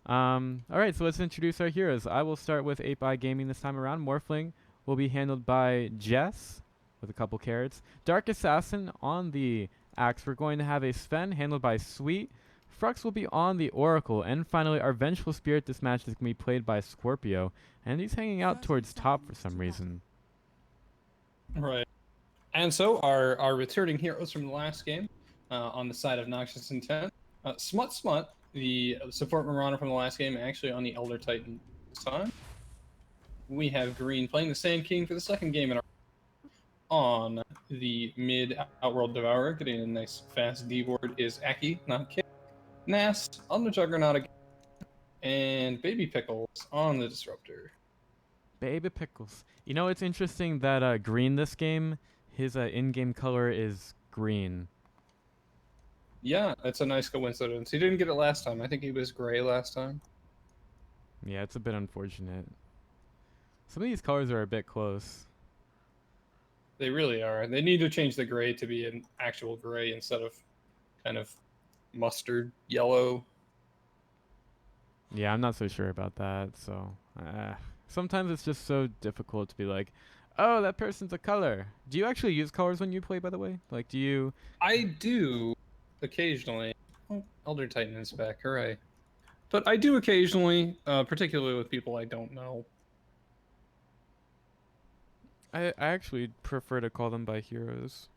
Alright, so let's introduce our heroes. I will start with 8 Gaming this time around. Morphling will be handled by Jess with a couple carrots. Dark Assassin on the axe. We're going to have a Sven handled by Sweet. Frux will be on the Oracle. And finally, our Vengeful Spirit this match is going to be played by Scorpio. And he's hanging out towards top for some reason. Right. And so our returning heroes from the last game on the side of Noxious Intent. Smut, the support Marauder from the last game, actually on the Elder Titan this time. We have Green playing the Sand King for the second game in our on the mid Outworld Devourer. Getting a nice fast D ward is Aki, not Kick. Nas on the Juggernaut again. And Baby Pickles on the Disruptor. Baby Pickles. You know, it's interesting that Green this game, his in-game color is green. Yeah, that's a nice coincidence. He didn't get it last time. I think he was gray last time. Yeah, it's a bit unfortunate. Some of these colors are a bit close. They really are. They need to change the gray to be an actual gray instead of kind of mustard yellow. Yeah, I'm not so sure about that. So sometimes it's just so difficult to be like, oh, that person's a color. Do you actually use colors when you play, by the way? Like, do you? I do occasionally. Oh, Elder Titan is back. Hooray. But I do occasionally, particularly with people I don't know. I actually prefer to call them by heroes.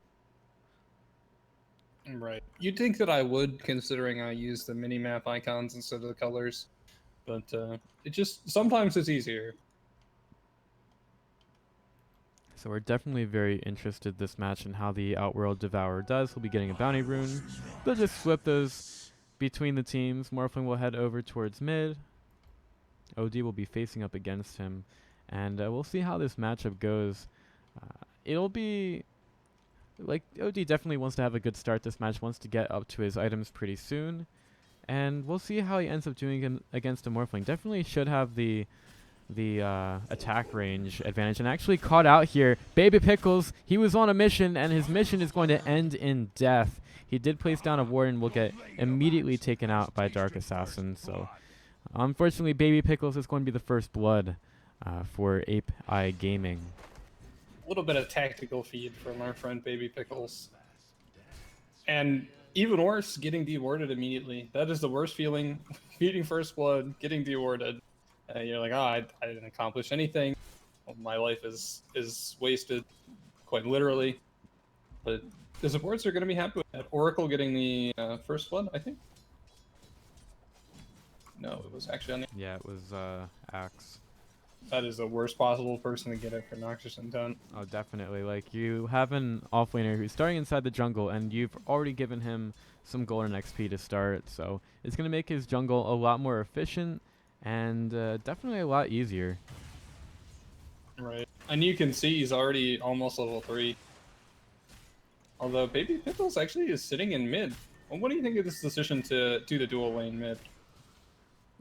Right. You'd think that I would, considering I use the mini-map icons instead of the colors. But it just, sometimes it's easier. So we're definitely very interested this match in how the Outworld Devourer does. He'll be getting a bounty rune. They'll just flip those between the teams. Morphling will head over towards mid. OD will be facing up against him. And we'll see how this matchup goes. It'll be... Like, OD definitely wants to have a good start this match, wants to get up to his items pretty soon. And we'll see how he ends up doing against a Morphling. Definitely should have the attack range advantage, and actually caught out here. Baby Pickles, he was on a mission, and his mission is going to end in death. He did place down a ward and will get immediately taken out by Dark Assassin. So unfortunately, Baby Pickles is going to be the first blood for Ape Eye Gaming. A little bit of tactical feed from our friend Baby Pickles. And even worse, getting dewarded immediately. That is the worst feeling. Feeding first blood, getting dewarded. You're like, oh, I didn't accomplish anything. Well, my life is wasted, quite literally. But the supports are going to be happy with that. Oracle getting the first blood, I think. No, it was actually on the... Yeah, it was Axe. That is the worst possible person to get it for Noxious Intent. Oh, definitely. Like, you have an offlaner who's starting inside the jungle, and you've already given him some golden XP to start, so it's going to make his jungle a lot more efficient, and definitely a lot easier. Right. And you can see he's already almost level 3. Although Baby Pickles actually is sitting in mid. Well, what do you think of this decision to do the dual lane mid?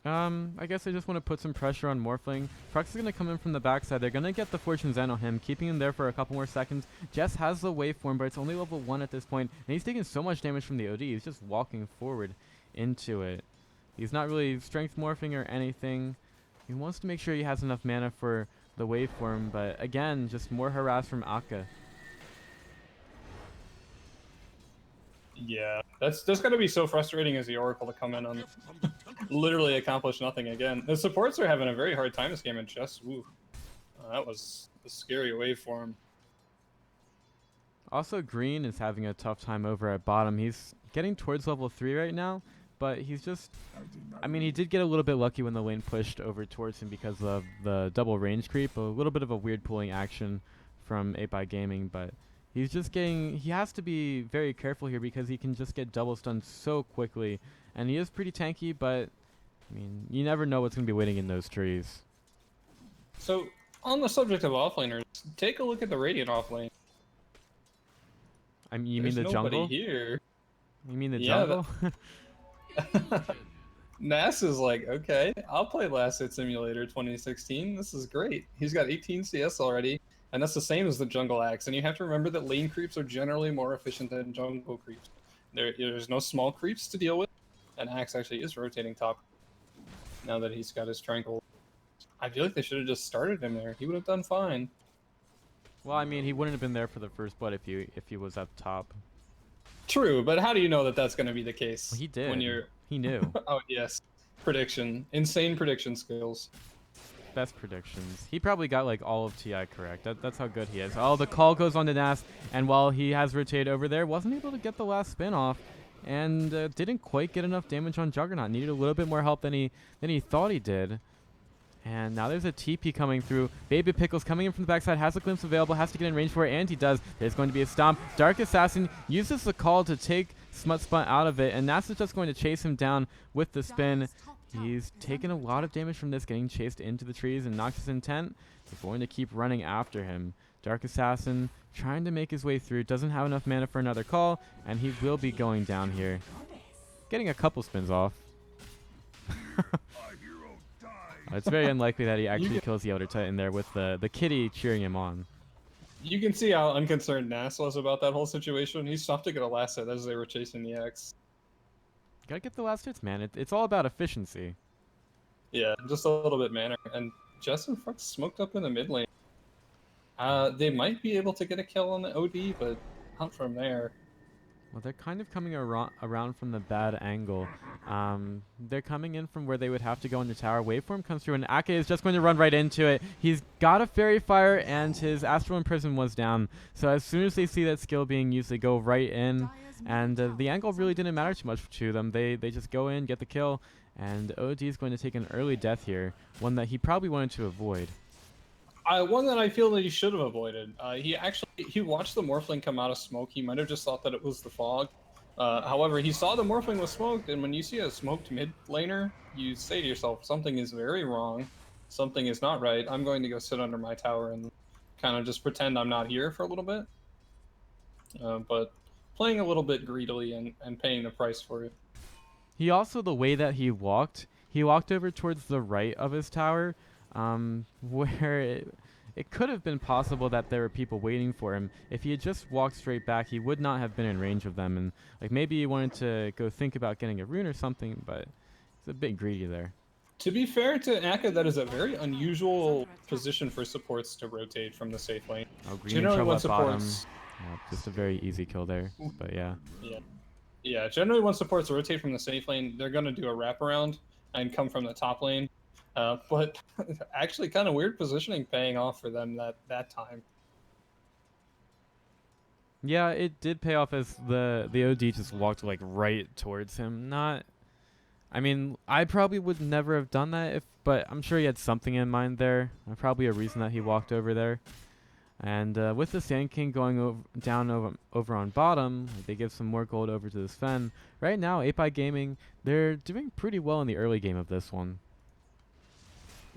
I guess I just want to put some pressure on Morphling. Frux is going to come in from the backside. They're going to get the Fortune's End on him, keeping him there for a couple more seconds. Jess has the waveform, but it's only level 1 at this point, and he's taking so much damage from the OD. He's just walking forward into it. He's not really strength morphing or anything. He wants to make sure he has enough mana for the waveform, but again, just more harass from Akka. Yeah, that's gotta be so frustrating as the Oracle to come in and literally accomplish nothing again. The supports are having a very hard time this game, and just, ooh, that was a scary waveform. Also, Green is having a tough time over at bottom. He's getting towards level 3 right now, but he's just... I mean, he did get a little bit lucky when the lane pushed over towards him because of the double range creep. A little bit of a weird pulling action from Ape Gaming, but he's just getting... He has to be very careful here because he can just get double stunned so quickly. And he is pretty tanky, but, I mean, you never know what's going to be waiting in those trees. So, on the subject of offlaners, take a look at the Radiant offlane. I mean, you There's mean the jungle? nobody here. You mean the Yeah, jungle? Nas is like, okay, I'll play Last Hit Simulator 2016. This is great. He's got 18 CS already, and that's the same as the jungle axe. And you have to remember that lane creeps are generally more efficient than jungle creeps. There's no small creeps to deal with, and axe actually is rotating top. now that he's got his Tranquil. I feel like they should have just started him there. He would have done fine. Well, I mean, he wouldn't have been there for the first blood if he was up top. True, but how do you know that that's going to be the Well, case he did. when you're... He knew. Oh, yes. Prediction. Insane prediction skills. Best predictions. He probably got like all of TI correct. That's how good he is. Oh, the call goes on to Nas, and while he has rotated over there, wasn't able to get the last spin off, and didn't quite get enough damage on Juggernaut. Needed a little bit more help than he thought he did. And now there's a TP coming through. Baby Pickles coming in from the backside, has a glimpse available, has to get in range for it, and he does. There's going to be a stomp. Dark Assassin uses the call to take Smut Spun out of it, and Nas is just going to chase him down with the spin. He's taken a lot of damage from this, getting chased into the trees, and Noxious Intent is going to keep running after him. Dark Assassin trying to make his way through, doesn't have enough mana for another call, and he will be going down here. Getting a couple spins off. It's very unlikely that he actually kills the Elder Titan there with the kitty cheering him on. You can see how unconcerned Nas was about that whole situation. He stopped to get a last hit as they were chasing the X. Gotta get the last hits, man. It's all about efficiency. Yeah, just a little bit mana. And Jess and Frux smoked up in the mid lane. They might be able to get a kill on the OD, but not from there. Well, they're kind of coming around from the bad angle. They're coming in from where they would have to go into tower. Waveform comes through, and Ake is just going to run right into it. He's got a Fairy Fire, and his Astral Imprison was down. So as soon as they see that skill being used, they go right in. And the angle really didn't matter too much to them. They just go in, get the kill, and OD is going to take an early death here, one that he probably wanted to avoid. One that I feel that he should have avoided. He watched the Morphling come out of smoke. He might have just thought that it was the fog. However, he saw the Morphling was smoked, and when you see a smoked mid laner, you say to yourself, something is very wrong. Something is not right. I'm going to go sit under my tower and kind of just pretend I'm not here for a little bit. But playing a little bit greedily and paying the price for it. He also, the way that he walked over towards the right of his tower, where it could have been possible that there were people waiting for him. If he had just walked straight back, he would not have been in range of them. And like maybe he wanted to go think about getting a rune or something, but he's a bit greedy there. To be fair to Aka, that is a very unusual position for supports to rotate from the safe lane. Oh, green in trouble at bottom. Yeah, just a very easy kill there, but yeah. Yeah, generally when supports rotate from the safe lane, they're going to do a wraparound and come from the top lane. But actually kind of weird positioning paying off for them that time. Yeah, it did pay off as the OD just walked like right towards him. I mean, I probably would never have done that but I'm sure he had something in mind there. Probably a reason that he walked over there. And with the Sand King going down over on bottom, they give some more gold over to the Sven. Right now, ApeiGaming, they're doing pretty well in the early game of this one.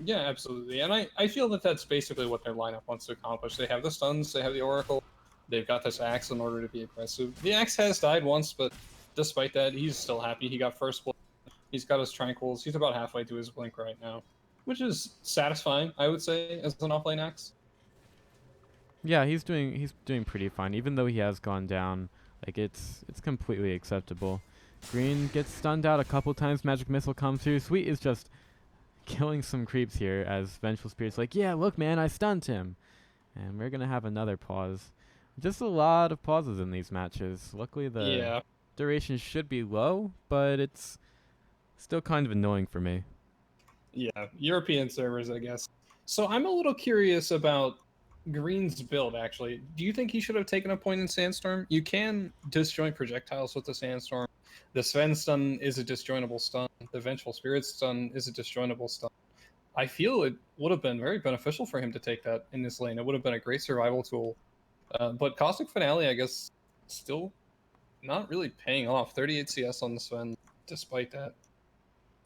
Yeah, absolutely. And I feel that that's basically what their lineup wants to accomplish. They have the stuns, they have the Oracle, they've got this Axe in order to be aggressive. The Axe has died once, but despite that, he's still happy. He got first blood. He's got his Tranquils. He's about halfway to his Blink right now, which is satisfying, I would say, as an offlane Axe. Yeah, he's doing pretty fine, even though he has gone down. Like it's completely acceptable. Green gets stunned out a couple times. Magic Missile comes through. Sweet is just killing some creeps here as Vengeful Spirit's like, yeah, look, man, I stunned him. And we're gonna have another pause. Just a lot of pauses in these matches. Luckily, the duration should be low, but it's still kind of annoying for me. Yeah, European servers, I guess. So I'm a little curious about Green's build, actually. Do you think he should have taken a point in Sandstorm? You can disjoint projectiles with the Sandstorm. The Sven stun is a disjointable stun. The Vengeful Spirit stun is a disjointable stun. I feel it would have been very beneficial for him to take that in this lane. It would have been a great survival tool. But Caustic Finale, I guess, still not really paying off. 38 CS on the Sven, despite that.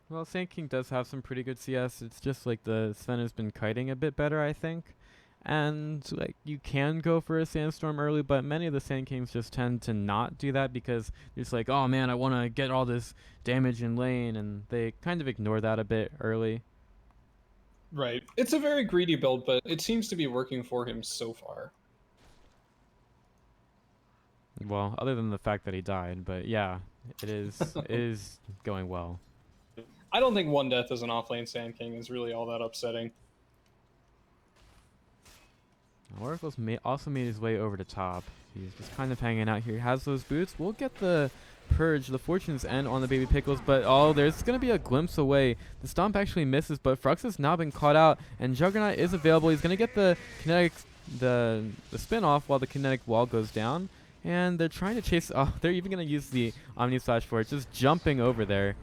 Well, Sand King does have some pretty good CS. It's just like the Sven has been kiting a bit better, I think. And like you can go for a Sandstorm early, but many of the Sand Kings just tend to not do that because it's like, oh man, I want to get all this damage in lane, and they kind of ignore that a bit early. Right. It's a very greedy build, but it seems to be working for him so far. Well, other than the fact that he died, but yeah, it is it is going well. I don't think one death as an offlane Sand King is really all that upsetting. Oracle's also made his way over to top. He's just kind of hanging out here. He has those boots. We'll get the Purge, the Fortune's End on the Baby Pickles, but there's going to be a glimpse away. The Stomp actually misses, but Frux has now been caught out, and Juggernaut is available. He's going to get the kinetic, the spin off while the kinetic wall goes down, and they're trying to chase. Oh, they're even going to use the Omni Slash for it, just jumping over there.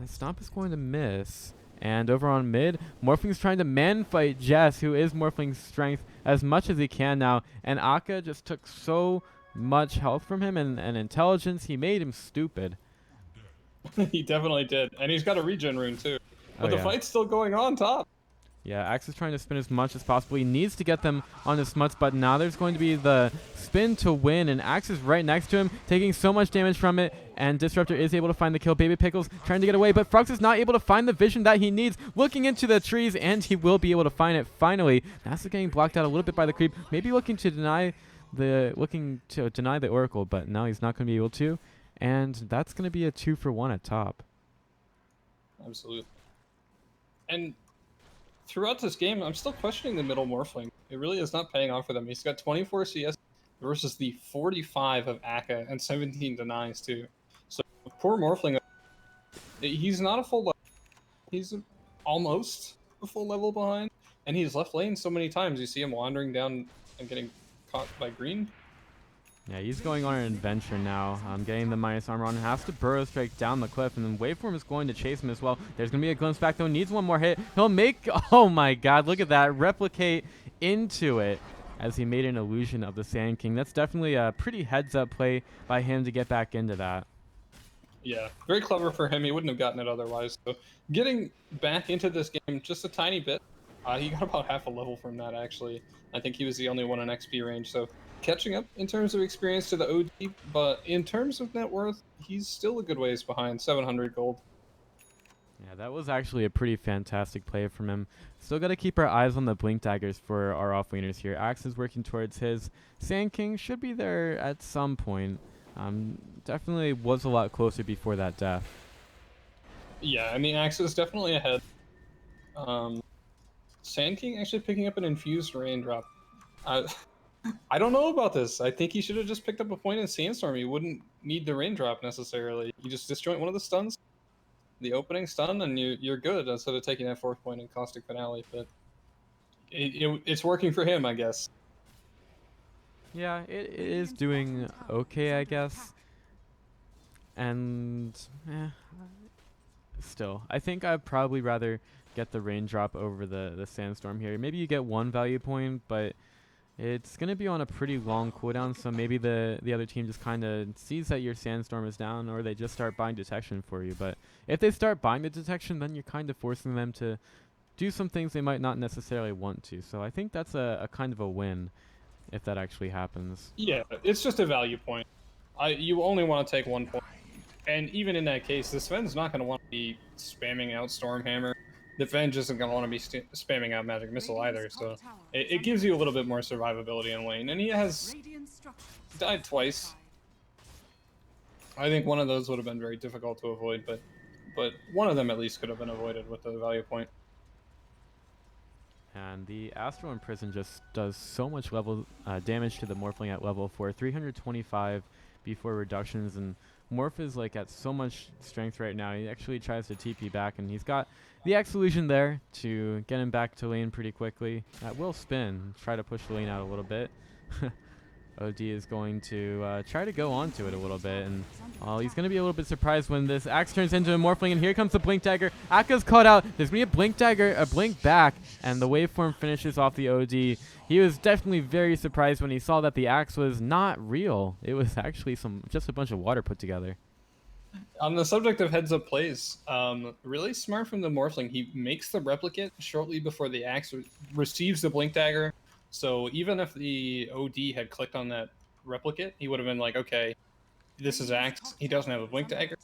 Stomp is going to miss. And over on mid, Morphling's trying to man-fight Jess, who is Morphling's strength, as much as he can now. And Akka just took so much health from him and intelligence. He made him stupid. He definitely did. And he's got a regen rune, too. But the yeah. fight's still going on top. Yeah, Axe is trying to spin as much as possible. He needs to get them on the Smuts, but now there's going to be the spin to win, and Axe is right next to him, taking so much damage from it, and Disruptor is able to find the kill. Baby Pickles trying to get away, but Frux is not able to find the vision that he needs, looking into the trees, and he will be able to find it finally. Nasa getting blocked out a little bit by the creep, maybe looking to deny the Oracle, but now he's not going to be able to, and that's going to be a 2-for-1 at top. Absolutely. And throughout this game, I'm still questioning the middle Morphling. It really is not paying off for them. He's got 24 CS versus the 45 of Akka and 17 denies too. So poor Morphling, he's not a full level. He's almost a full level behind, and he's left lane so many times. You see him wandering down and getting caught by green. Yeah, he's going on an adventure now. Getting the minus armor on. Has to burrow strike down the cliff, and then Waveform is going to chase him as well. There's going to be a glimpse back, though. Needs one more hit. He'll make... Oh, my God. Look at that. Replicate into it as he made an illusion of the Sand King. That's definitely a pretty heads-up play by him to get back into that. Yeah, very clever for him. He wouldn't have gotten it otherwise. So getting back into this game just a tiny bit. He got about half a level from that, actually. I think he was the only one in XP range, so catching up in terms of experience to the OD, but in terms of net worth, he's still a good ways behind, 700 gold. Yeah, that was actually a pretty fantastic play from him. Still got to keep our eyes on the Blink Daggers for our offlaners here. Axe is working towards his. Sand King should be there at some point. Definitely was a lot closer before that death. Yeah, I mean, Axe is definitely ahead. Sand King actually picking up an infused raindrop. I don't know about this. I think he should have just picked up a point in Sandstorm. He wouldn't need the raindrop necessarily. You just disjoint one of the stuns, the opening stun, and you're good instead of taking that 4th point in Caustic Finale. But it's working for him, I guess. Yeah, it is doing okay, I guess. And still, I think I'd probably rather get the raindrop over the Sandstorm here. Maybe you get 1 value point, but it's going to be on a pretty long cooldown, so maybe the other team just kind of sees that your Sandstorm is down, or they just start buying detection for you. But if they start buying the detection, then you're kind of forcing them to do some things they might not necessarily want to. So I think that's a kind of a win if that actually happens. Yeah, it's just a value point. You only want to take 1 point. And even in that case, the Sven's not going to want to be spamming out Stormhammer. The Venge isn't going to want to be spamming out Magic Missile either, so it gives you a little bit more survivability in lane. And he has died twice. I think one of those would have been very difficult to avoid, but one of them at least could have been avoided with the value point. And the Astral Imprison just does so much damage to the Morphling at level 4, 325 before reductions, and Morph is like at so much strength right now. He actually tries to TP back, and he's got the X illusion there to get him back to lane pretty quickly. That will spin, try to push the lane out a little bit. OD is going to try to go onto it a little bit, and he's going to be a little bit surprised when this Axe turns into a Morphling, and here comes the Blink Dagger. Akka's caught out. There's going to be a Blink Dagger, a Blink back, and the Waveform finishes off the OD. He was definitely very surprised when he saw that the Axe was not real. It was actually just a bunch of water put together. On the subject of heads-up plays, really smart from the Morphling. He makes the replicate shortly before the Axe receives the Blink Dagger. So even if the OD had clicked on that replicate, he would have been like, okay, this is Axe. He doesn't have a Blink Dagger.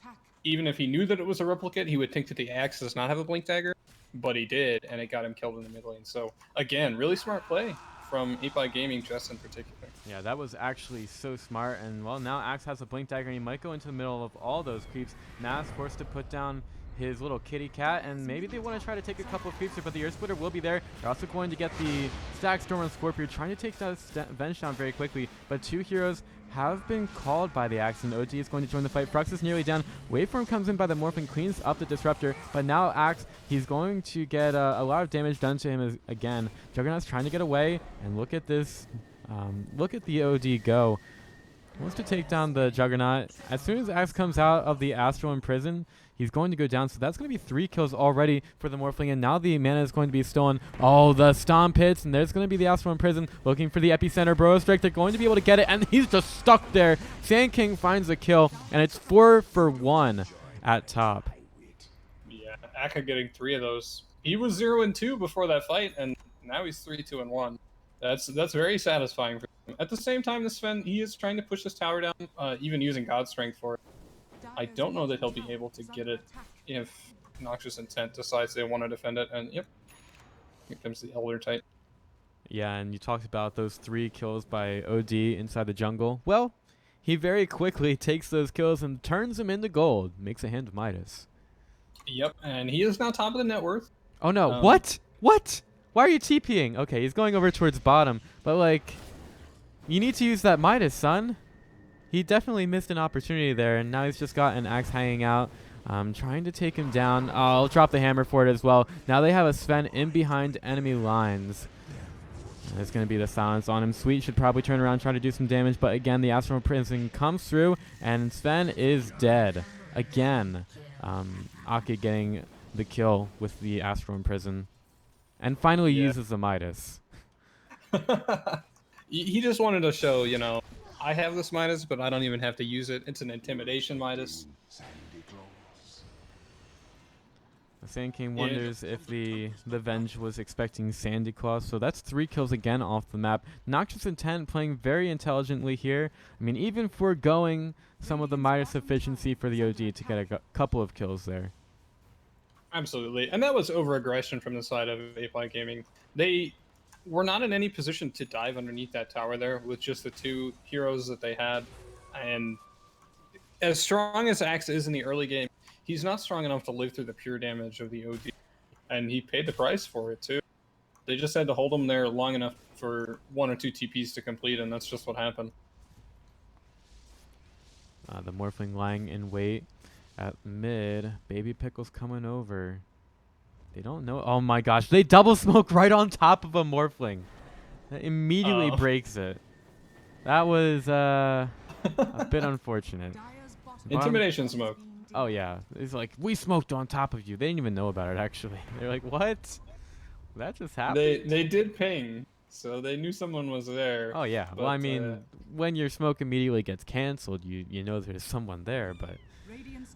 Even if he knew that it was a replicate, he would think that the Axe does not have a Blink Dagger. But he did, and it got him killed in the mid lane. So again, really smart play from ApeigamingBlack just in particular. Yeah, that was actually so smart. And well, now Axe has a Blink Dagger, and he might go into the middle of all those creeps. Mass forced to put down his little kitty cat, and maybe they want to try to take a couple of creeps here, but the Earth Splitter will be there. They're also going to get the Stack Storm on Scorpio, trying to take that Venge down very quickly, but 2 heroes have been called by the Axe, and OG is going to join the fight. Frux is nearly down. Waveform comes in by the Morphling, cleans up the Disruptor, but now Axe, he's going to get a lot of damage done to him again. Juggernaut's trying to get away, and look at this. Look at the OD go. Wants to take down the Juggernaut. As soon as Axe comes out of the Astral Imprison, he's going to go down. So that's going to be 3 kills already for the Morphling. And now the mana is going to be stolen. Oh, the Stomp hits. And there's going to be the Astral Imprison looking for the Epicenter. Bro Strike, they're going to be able to get it. And he's just stuck there. Sand King finds a kill. And it's 4 for 1 at top. Yeah, Aka getting 3 of those. He was 0-2 before that fight. And now he's 3-2-1. That's very satisfying for him. At the same time, the Sven, he is trying to push this tower down, even using God Strength for it. I don't know that he'll be able to get it if Noxious Intent decides they want to defend it. And yep, here comes the Elder Titan. Yeah, and you talked about those 3 kills by OD inside the jungle. Well, he very quickly takes those kills and turns them into gold. Makes a hand of Midas. Yep, and he is now top of the net worth. Oh no, what? What? Why are you TPing? Okay, he's going over towards bottom, but like, you need to use that Midas, son. He definitely missed an opportunity there, and now he's just got an Axe hanging out, trying to take him down. Oh, I'll drop the hammer for it as well. Now they have a Sven in behind enemy lines. There's going to be the silence on him. Sweet should probably turn around, try to do some damage, but again, the Astral Prison comes through, and Sven is dead. Again, Aki getting the kill with the Astral Prison. And finally uses the Midas. He just wanted to show, you know, I have this Midas, but I don't even have to use it. It's an intimidation Midas. The Sand King wonders if the Venge was expecting Sandy Claw. So that's 3 kills again off the map. Noxious Intent playing very intelligently here. I mean, even foregoing some of the Midas efficiency for the OD to get a couple of kills there. Absolutely. And that was over-aggression from the side of Gaming. They were not in any position to dive underneath that tower there with just the 2 heroes that they had. And as strong as Axe is in the early game, he's not strong enough to live through the pure damage of the OD. And he paid the price for it, too. They just had to hold him there long enough for 1 or 2 TPs to complete, and that's just what happened. The Morphling lying in wait. At mid, Baby Pickle's coming over. They don't know. Oh my gosh, they double smoke right on top of a Morphling. That immediately breaks it. That was a bit unfortunate. Intimidation smoke. Oh yeah, it's like, we smoked on top of you. They didn't even know about it actually. They're like, what? That just happened. They did ping, so they knew someone was there. Oh yeah, well I mean, when your smoke immediately gets canceled, you know there's someone there, but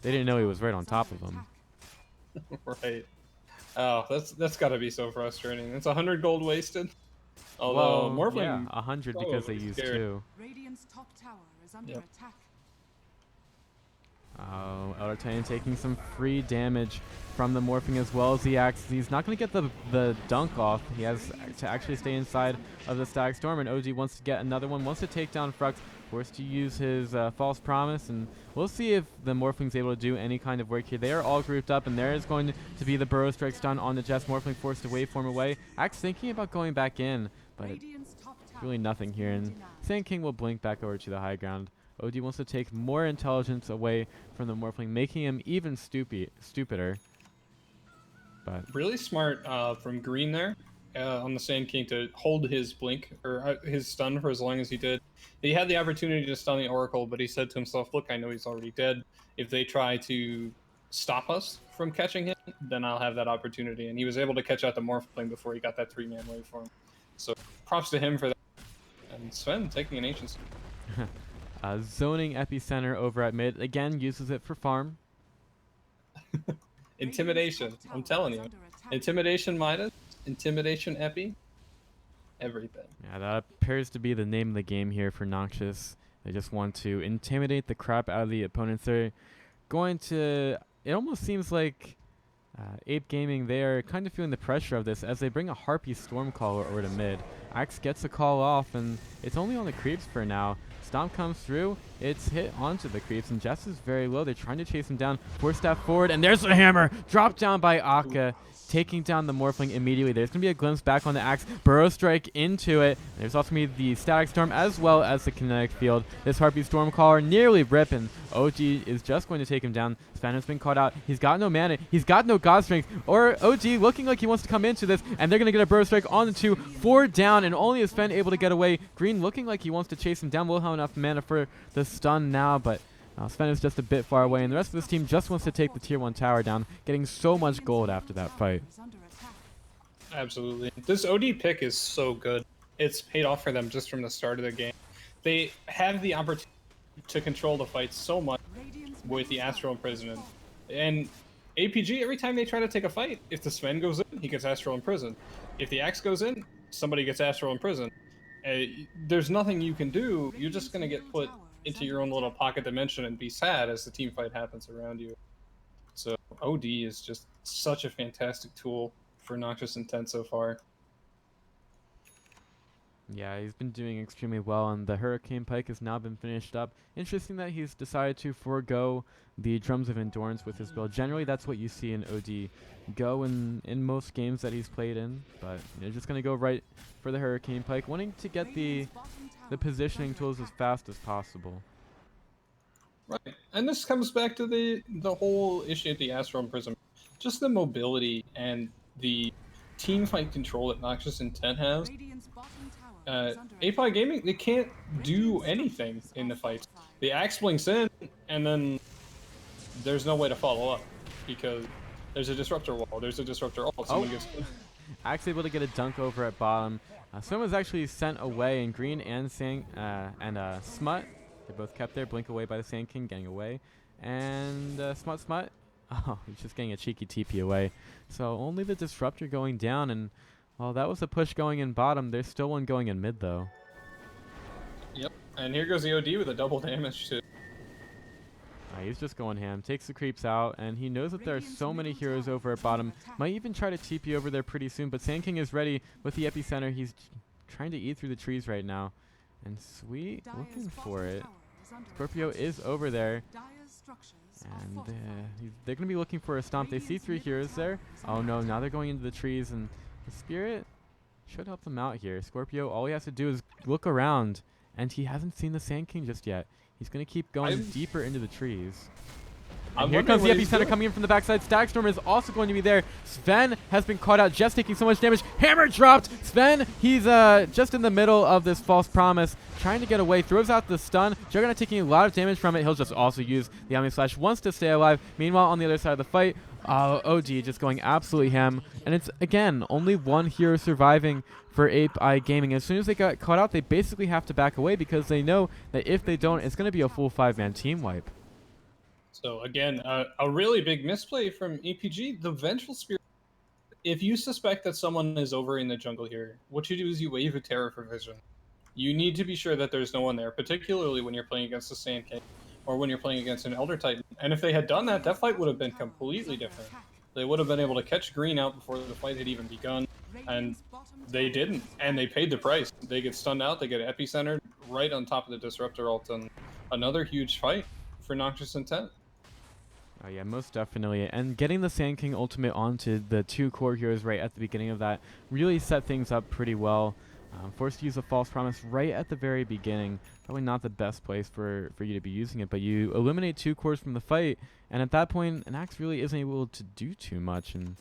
they didn't know he was right on top of them. Right. Oh, that's got to be so frustrating. It's 100 gold wasted. Although well, Morphling, yeah, 100 because they used 2. Radiant's top tower is under attack. Oh, Elder Titan taking some free damage from the Morphing as well as the Axe. He's not going to get the dunk off. He has to actually stay inside of the Static Storm, and OG wants to get another one, wants to take down Frux, forced to use his False Promise, and we'll see if the Morphling's able to do any kind of work here. They are all grouped up, and there is going to be the Burrow Strike stun on the Jess. Morphling forced to waveform away. Axe thinking about going back in, but really nothing here, and Sand King will blink back over to the high ground. OD wants to take more intelligence away from the Morphling, making him even stupider. But really smart from Green there on the Sand King to hold his blink or his stun for as long as he did. He had the opportunity to stun the Oracle, but he said to himself, look, I know he's already dead. If they try to stop us from catching him, then I'll have that opportunity. And he was able to catch out the Morphling before he got that 3-man waveform. So props to him for that. And Sven taking an Ancient. Zoning Epicenter over at mid. Again, uses it for farm. Intimidation. I'm telling you. Intimidation Midas. Intimidation Epi. Everything. Yeah, that appears to be the name of the game here for Noxious. They just want to intimidate the crap out of the opponents. They're going to... It almost seems like Ape Gaming, they are kind of feeling the pressure of this as they bring a Harpy Stormcaller over to mid. Axe gets a call off, and it's only on the creeps for now. Stomp comes through, it's hit onto the creeps, and Jess is very low. They're trying to chase him down. Force staff forward, and there's the hammer! Dropped down by Akka, taking down the Morphling immediately. There's going to be a glimpse back on the Axe. Burrow Strike into it. There's also going to be the Static Storm as well as the Kinetic Field. This Harpy Stormcaller nearly ripping. OG is just going to take him down. Sven has been caught out. He's got no mana. He's got no God Strength. Or OG looking like he wants to come into this, and they're going to get a Burrow Strike on the 2. 4 down, and only is Sven able to get away. Green looking like he wants to chase him down. Will have enough mana for the stun now, but Sven is just a bit far away, and the rest of this team just wants to take the tier 1 tower down, getting so much gold after that fight. Absolutely. This OD pick is so good. It's paid off for them just from the start of the game. They have the opportunity to control the fight so much with the Astral Imprisonment. And APG, every time they try to take a fight, if the Sven goes in, he gets Astral Imprisoned. If the Axe goes in, somebody gets Astral Imprisoned. There's nothing you can do. You're just going to get put into your own little pocket dimension and be sad as the team fight happens around you. So OD is just such a fantastic tool for Noxious Intent so far. Yeah, he's been doing extremely well, and the Hurricane Pike has now been finished up. Interesting that he's decided to forego the Drums of Endurance with his build. Generally, that's what you see in OD go in most games that he's played in, but they're just going to go right for the Hurricane Pike, wanting to get the positioning tools as fast as possible. Right, and this comes back to the whole issue at the Astral Imprisonment. Just the mobility and the team fight control that Noxious Intent has. Apeigaming, they can't do anything in the fight. The Axe blinks in, and then there's no way to follow up because there's a Disruptor wall, there's a Disruptor ult. Someone gets Axe able to get a dunk over at bottom. Someone was actually sent away, and Green and Smut, they both kept there. Blink away by the Sand King, getting away. And Smut, oh, he's just getting a cheeky TP away. So only the Disruptor going down, and well, that was a push going in bottom. There's still one going in mid, though. Yep, and here goes the OD with a double damage too. He's just going ham, takes the creeps out, and he knows that there are so many heroes over at bottom. Might even try to TP over there pretty soon, but Sand King is ready with the epicenter. He's trying to eat through the trees right now. And Sweet looking for it. Scorpio is over there. And they're going to be looking for a stomp. They see 3 heroes there. Oh no, now they're going into the trees, and the Spirit should help them out here. Scorpio, all he has to do is look around, and he hasn't seen the Sand King just yet. He's going to keep going deeper into the trees. And here comes the epicenter coming in from the backside. Static Storm is also going to be there. Sven has been caught out, just taking so much damage. Hammer dropped. Sven, he's just in the middle of this false promise, trying to get away. Throws out the stun. Juggernaut taking a lot of damage from it. He'll just also use the Omni Slash. Wants to stay alive. Meanwhile, on the other side of the fight, OG just going absolutely ham. And it's, again, only one hero surviving for Apeigaming. As soon as they got caught out, they basically have to back away because they know that if they don't, it's going to be a full 5-man team wipe. So again, a really big misplay from APG. The Vengeful Spirit, if you suspect that someone is over in the jungle here, what you do is you wave a Terror for Vision. You need to be sure that there's no one there, particularly when you're playing against the Sand King or when you're playing against an Elder Titan. And if they had done that, that fight would have been completely different. They would have been able to catch Green out before the fight had even begun, and they didn't, and they paid the price. They get stunned out, they get epicentered right on top of the Disruptor ult, and another huge fight for Noxious Intent. Oh yeah, most definitely. And getting the Sand King ultimate onto the 2 core heroes right at the beginning of that really set things up pretty well. Forced to use a false promise right at the very beginning. Probably not the best place for you to be using it, but you eliminate 2 cores from the fight, and at that point, an Axe really isn't able to do too much. And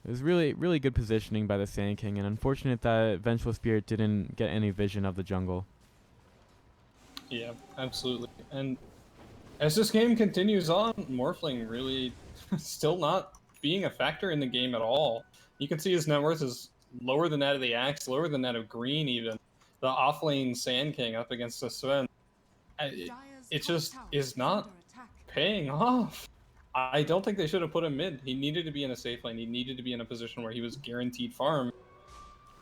it was really, really good positioning by the Sand King, and unfortunate that Vengeful Spirit didn't get any vision of the jungle. Yeah, absolutely. And as this game continues on, Morphling really still not being a factor in the game at all. You can see his net worth is lower than that of the Axe, lower than that of Green even. The offlane Sand King up against the Sven. It just is not paying off. I don't think they should have put him mid. He needed to be in a safe lane. He needed to be in a position where he was guaranteed farm.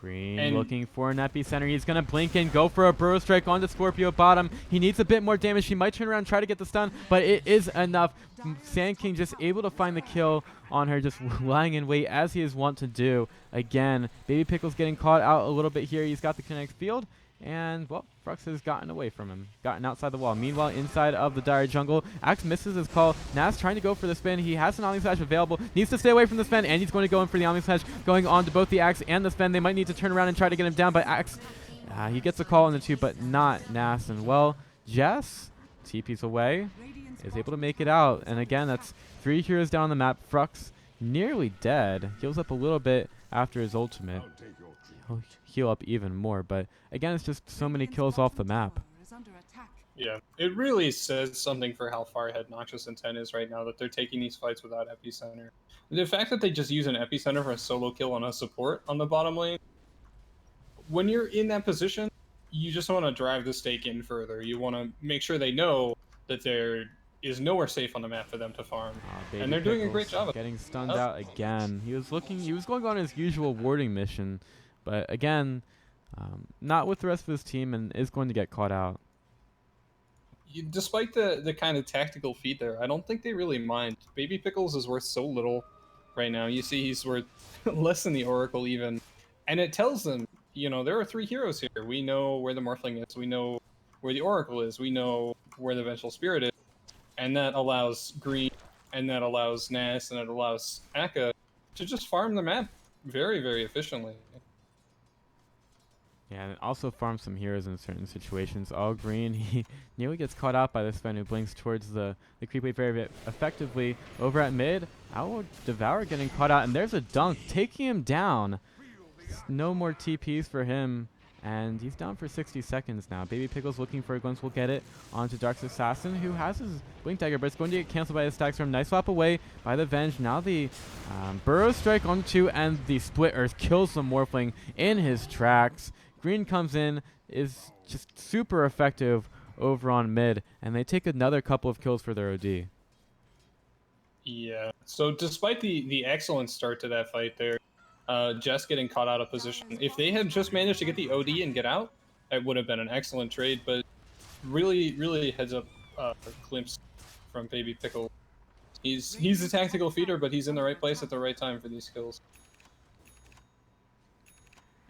Green And- looking for an epicenter. He's going to blink and go for a burrow strike onto Scorpio bottom. He needs a bit more damage. He might turn around and try to get the stun, but it is enough. Sand King just able to find the kill on her, just lying in wait as he is wont to do. Again, Baby Pickle's getting caught out a little bit here. He's got the kinetic field. And, well, Frux has gotten away from him, gotten outside the wall. Meanwhile, inside of the Dire jungle, Axe misses his call. Nas trying to go for the spin. He has an Omni Slash available, needs to stay away from the spin, and he's going to go in for the Omni Slash, going on to both the Axe and the spin. They might need to turn around and try to get him down, but Axe, he gets a call on the two, but not Nas. And, well, Jess, TP's away, is able to make it out. And, again, that's 3 heroes down on the map. Frux nearly dead. Heals up a little bit after his ultimate. He'll heal up even more, but again, it's just so many kills off the map. Yeah, it really says something for how far ahead Noxious and 10 is right now, that they're taking these fights without epicenter. The fact that they just use an epicenter for a solo kill on a support on the bottom lane, when you're in that position, you just want to drive the stake in further. You want to make sure they know that there is nowhere safe on the map for them to farm. And they're doing a great job of getting stunned out again. He was going on his usual warding mission, but again, not with the rest of his team, and is going to get caught out. Despite the kind of tactical feat there, I don't think they really mind. Baby Pickles is worth so little right now. You see he's worth less than the Oracle even. And it tells them, you know, there are 3 heroes here. We know where the Morphling is. We know where the Oracle is. We know where the Vengeful Spirit is. And that allows Green, and that allows Nas, and it allows Akka to just farm the map very, very efficiently. Yeah, and also farm some heroes in certain situations. All Green, he nearly gets caught out by this Sven, who blinks towards the creep wave very effectively. Over at mid, Owl Devour getting caught out, and there's a dunk taking him down. No more TPs for him, and he's down for 60 seconds now. Baby Pickle's looking for a glimpse. Will get it onto Dark's Assassin, who has his Blink Dagger, but it's going to get canceled by the Stack Storm. Nice swap away by the Venge. Now the Burrow Strike on 2, and the Split Earth kills the Morphling in his tracks. Green comes in, is just super effective over on mid, and they take another couple of kills for their OD. Yeah, so despite the excellent start to that fight there, Jess getting caught out of position, if they had just managed to get the OD and get out, it would have been an excellent trade, but really, really heads up glimpse from Baby Pickle. He's a tactical feeder, but he's in the right place at the right time for these kills.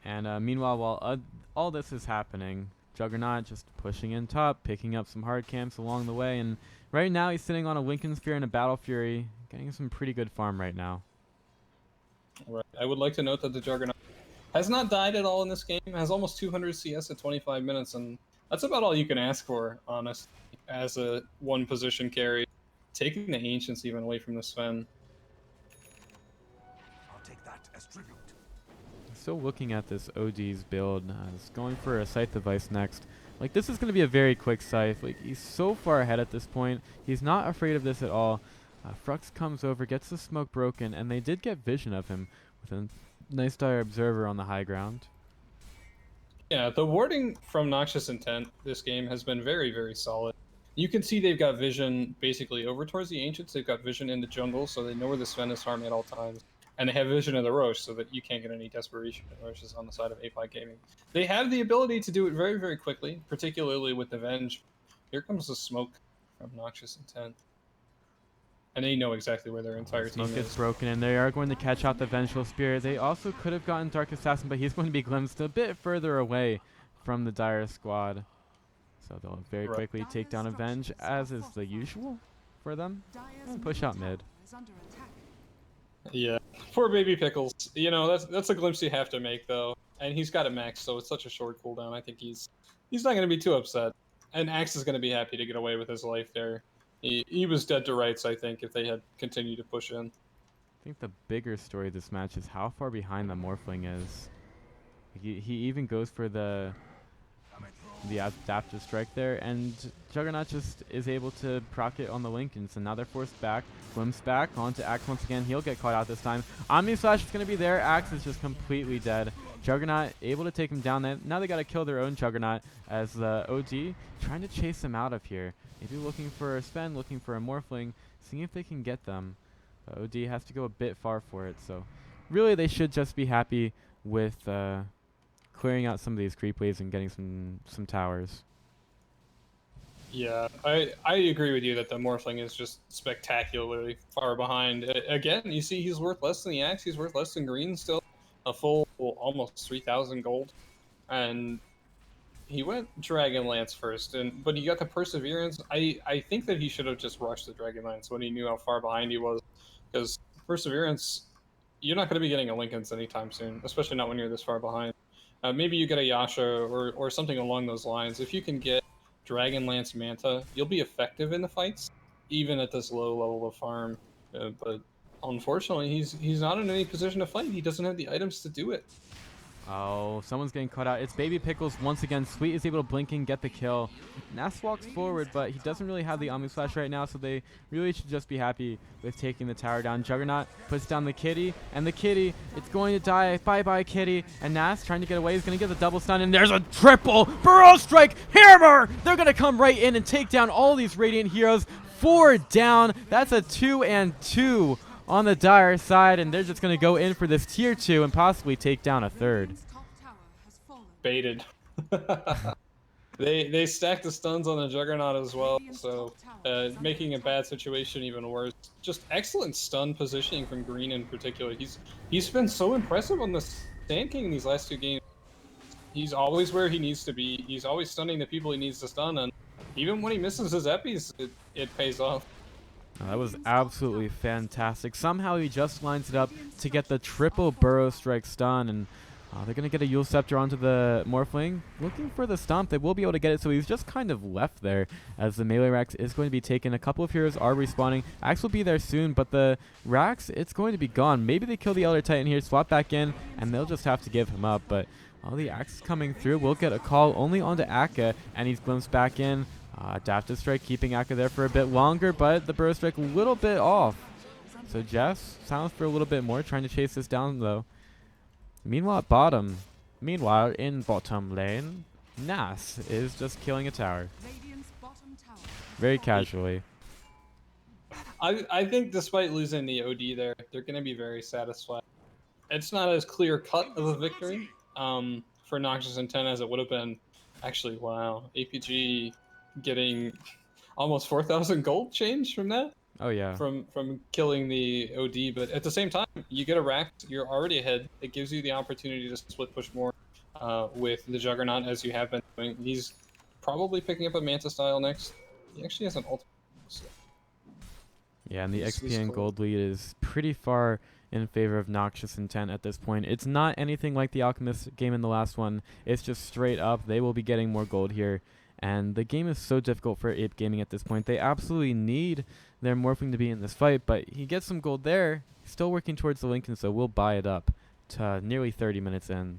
And meanwhile, while all this is happening, Juggernaut just pushing in top, picking up some hard camps along the way, and right now he's sitting on a Lincoln Sphere and a Battle Fury, getting some pretty good farm right now. Right. I would like to note that the Juggernaut has not died at all in this game, has almost 200 CS at 25 minutes, and that's about all you can ask for, honestly, as a one-position carry. Taking the Ancients even away from the Sven. I'll take that as tribute. Still looking at this OD's build. He's going for a Scythe device next. Like, this is going to be a very quick Scythe. Like, he's so far ahead at this point. He's not afraid of this at all. Frux comes over, gets the smoke broken, and they did get vision of him with a nice Dire Observer on the high ground. Yeah, the warding from Noxious Intent this game has been very, very solid. You can see they've got vision basically over towards the Ancients. They've got vision in the jungle, so they know where the Sven is farming at all times. And they have vision of the Roche, so that you can't get any desperation. Roche is on the side of ApeiGaming. They have the ability to do it very, very quickly, particularly with the Venge. Here comes the smoke from Noxious Intent. And they know exactly where their entire team Smoke is. gets broken, and they are going to catch out the Vengeful Spirit. They also could have gotten Dark Assassin, but he's going to be glimpsed a bit further away from the Dire squad. So they'll very quickly take down Avenge, as is the usual for them, and push out mid. Yeah, poor Baby Pickles. You know, that's a glimpse you have to make, though. And he's got a max, so it's such a short cooldown. I think he's not going to be too upset. And Axe is going to be happy to get away with his life there. He was dead to rights, I think, if they had continued to push in. I think the bigger story of this match is how far behind the Morphling is. He even goes for the adaptive strike there, and Juggernaut just is able to proc it on the Lincoln, so now they're forced back. Glimpse back onto Axe once again. He'll get caught out this time. Omni Slash is going to be there. Axe is just completely dead. Juggernaut able to take him down. Now they got to kill their own Juggernaut, as the OD trying to chase him out of here. Maybe looking for a Sven, looking for a Morphling, seeing if they can get them. OD has to go a bit far for it, so really they should just be happy with clearing out some of these creep waves and getting some towers. Yeah, I agree with you that the Morphling is just spectacularly far behind. Again, you see he's worth less than the Axe, he's worth less than Green still. A full almost 3,000 gold. And he went Dragonlance first, but he got the Perseverance. I think that he should have just rushed the Dragonlance when he knew how far behind he was. Because Perseverance, you're not going to be getting a Linken's anytime soon, especially not when you're this far behind. Maybe you get a Yasha or something along those lines. If you can get Dragonlance Manta, you'll be effective in the fights, even at this low level of farm. But unfortunately, he's not in any position to fight. He doesn't have the items to do it. Oh, someone's getting cut out. It's Baby Pickles once again. Sweet is able to blink and get the kill. Nass walks forward, but he doesn't really have the Omni Slash right now, so they really should just be happy with taking the tower down. Juggernaut puts down the kitty, and the kitty, it's going to die. Bye-bye, kitty. And Nass, trying to get away, is going to get the double stun, and there's a triple Burrow Strike Hammer! They're going to come right in and take down all these Radiant heroes. 4 down. That's a 2 and 2. On the Dire side, and they're just going to go in for this tier 2 and possibly take down a third. Radiant's top tower has fallen. Baited. They stacked the stuns on the Juggernaut as well, Radiant's so top tower is under making a attack. bad situation even worse. Just excellent stun positioning from Green in particular. He's been so impressive on the Sand King in these last 2 games. He's always where he needs to be. He's always stunning the people he needs to stun, and even when he misses his epis, it pays off. That was absolutely fantastic. Somehow he just lines it up to get the triple Burrow Strike stun, and they're going to get a Yule Scepter onto the Morphling. Looking for the stomp. They will be able to get it, so he's just kind of left there as the melee Rax is going to be taken. A couple of heroes are respawning. Axe will be there soon, but the Rax, it's going to be gone. Maybe they kill the Elder Titan here, swap back in, and they'll just have to give him up. But all the Axe coming through will get a call only onto Akka, and he's glimpsed back in. Adaptive Strike keeping Akka there for a bit longer, but the Burrow Strike a little bit off. So Jess silence for a little bit more, trying to chase this down though. Meanwhile in bottom lane, Nass is just killing a tower. Radiant's bottom tower has Very fallen. casually. I think despite losing the OD there, they're going to be very satisfied. It's not as clear cut of a victory for Noxious and 10 as it would have been. Actually, wow, APG getting almost 4,000 gold change from that. Oh yeah. From killing the OD, but at the same time, you get a rack, you're already ahead. It gives you the opportunity to split push more with the Juggernaut as you have been doing. He's probably picking up a Manta style next. He actually has an ultimate. So. Yeah, and the He's XP and cool. gold lead is pretty far in favor of Noxious Intent at this point. It's not anything like the Alchemist game in the last one. It's just straight up. They will be getting more gold here. And the game is so difficult for Ape Gaming at this point. They absolutely need their Morphling to be in this fight, but he gets some gold there. Still working towards the Lincoln, so we'll buy it up to nearly 30 minutes in.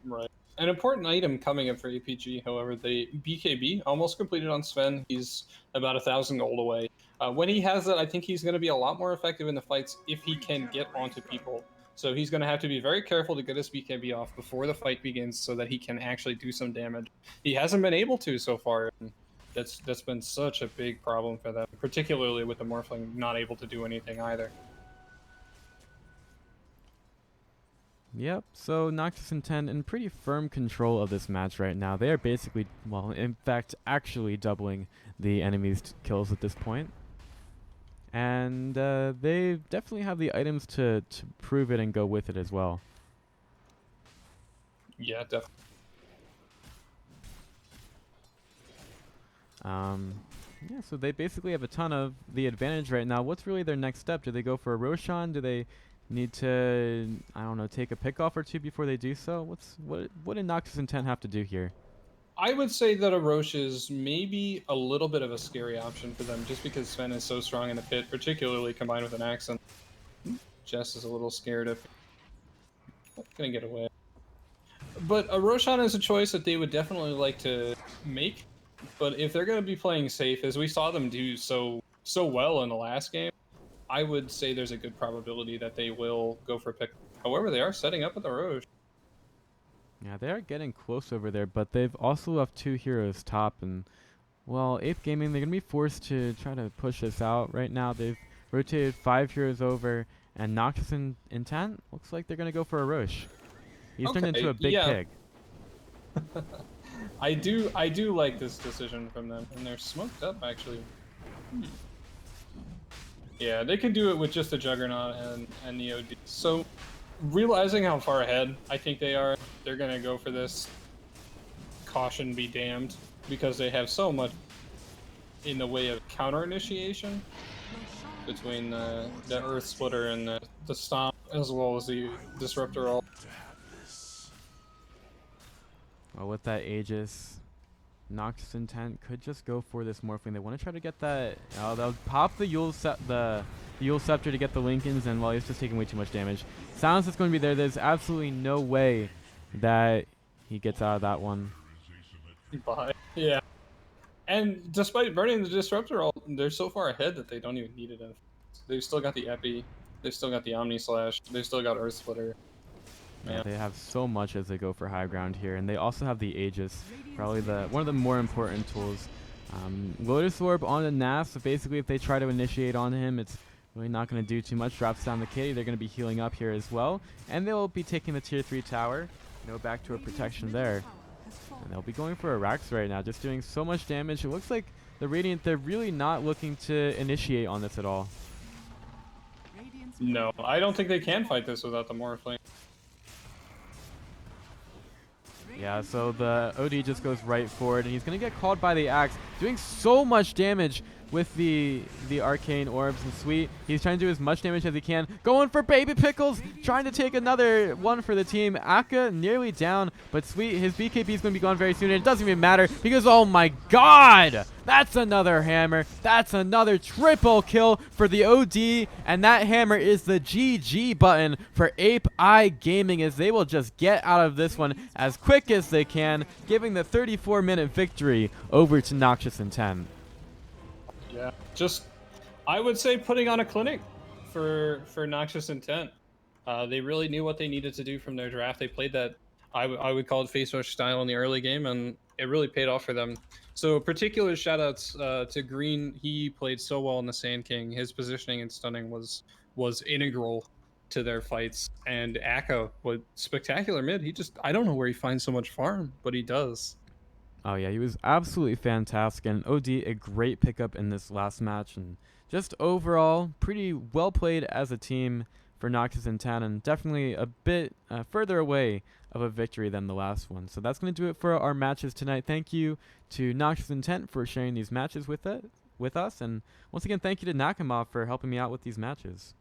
Right. An important item coming up for APG, however, the BKB almost completed on Sven. He's about 1,000 gold away. When he has it, I think he's going to be a lot more effective in the fights if he can get onto people. So he's going to have to be very careful to get his BKB off before the fight begins so that he can actually do some damage. He hasn't been able to so far. And that's been such a big problem for them, particularly with the Morphling not able to do anything either. Yep, so Noxious and 10 in pretty firm control of this match right now. They are basically, well, in fact, actually doubling the enemy's kills at this point. And they definitely have the items to prove it and go with it as well. Yeah, definitely. Yeah, so they basically have a ton of the advantage right now. What's really their next step? Do they go for a Roshan? Do they need to, I don't know, take a pick off or two before they do so? What did Noxious and 10 have to do here? I would say that a Roche is maybe a little bit of a scary option for them, just because Sven is so strong in the pit, particularly combined with an accent. Jess is a little scared of gonna get away. But a Roshan is a choice that they would definitely like to make. But if they're gonna be playing safe, as we saw them do so well in the last game, I would say there's a good probability that they will go for a pick. However, they are setting up with the Roche. Yeah, they are getting close over there, but they've also left 2 heroes top, and, well, Ape Gaming, they're going to be forced to try to push this out right now. They've rotated 5 heroes over, and Noxious Intent looks like they're going to go for a Roche. He's turned into a big yeah. pig. I do like this decision from them, and they're smoked up actually. Yeah, they can do it with just the Juggernaut and the OD. So, realizing how far ahead I think they are, they're gonna go for this. Caution be damned, because they have so much in the way of counter initiation between the Earth Splitter and the Stomp, as well as the Disruptor ult. Well, with that Aegis, Noxious Intent could just go for this Morphling. They want to try to get that. They'll pop the Yule Scepter to get the Lincolns, and while he's just taking way too much damage. Silence is going to be there. There's absolutely no way that he gets out of that one. Bye. Yeah. And despite burning the Disruptor ult, they're so far ahead that they don't even need it. They've still got the Epi. They've still got the Omni Slash. They've still got Earth Splitter. Yeah, they have so much as they go for high ground here, and they also have the Aegis, probably one of the more important tools. Lotus Orb on the Nas, so basically if they try to initiate on him, it's really not going to do too much. Drops down the kitty, they're going to be healing up here as well, and they'll be taking the tier 3 tower, back to a protection there. And they'll be going for a Rax right now, just doing so much damage. It looks like the Radiant, they're really not looking to initiate on this at all. No, I don't think they can fight this without the Morphling. Yeah, so the OD just goes right forward, and he's going to get called by the Axe, doing so much damage with the Arcane Orbs. And Sweet, he's trying to do as much damage as he can. Going for Baby Pickles, trying to take another one for the team. Akka nearly down, but Sweet, his BKB is going to be gone very soon, and it doesn't even matter because, oh my god! That's another hammer. That's another triple kill for the OD, and that hammer is the GG button for Gaming, as they will just get out of this one as quick as they can, giving the 34-minute victory over to Noxious Intent. Yeah, just I would say putting on a clinic for Noxious Intent. They really knew what they needed to do from their draft. They played that I would call it face rush style in the early game, and it really paid off for them. So particular shoutouts to Green. He played so well in the Sand King. His positioning and stunning was integral to their fights. And Akka with spectacular mid. I don't know where he finds so much farm, but he does. Oh yeah, he was absolutely fantastic, and OD a great pickup in this last match, and just overall pretty well played as a team for Noxious Intent, and definitely a bit further away of a victory than the last one. So that's going to do it for our matches tonight. Thank you to Noxious Intent for sharing these matches with us, and once again thank you to Nakama for helping me out with these matches.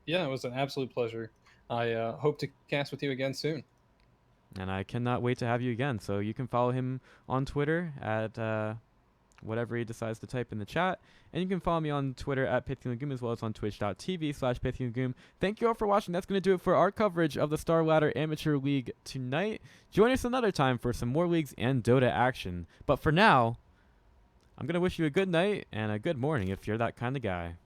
Yeah, it was an absolute pleasure. I hope to cast with you again soon. And I cannot wait to have you again. So you can follow him on Twitter at whatever he decides to type in the chat. And you can follow me on Twitter at PithyLagoon, as well as on twitch.tv/PithyLagoon. Thank you all for watching. That's going to do it for our coverage of the StarLadder Amateur League tonight. Join us another time for some more leagues and Dota action. But for now, I'm going to wish you a good night and a good morning if you're that kind of guy.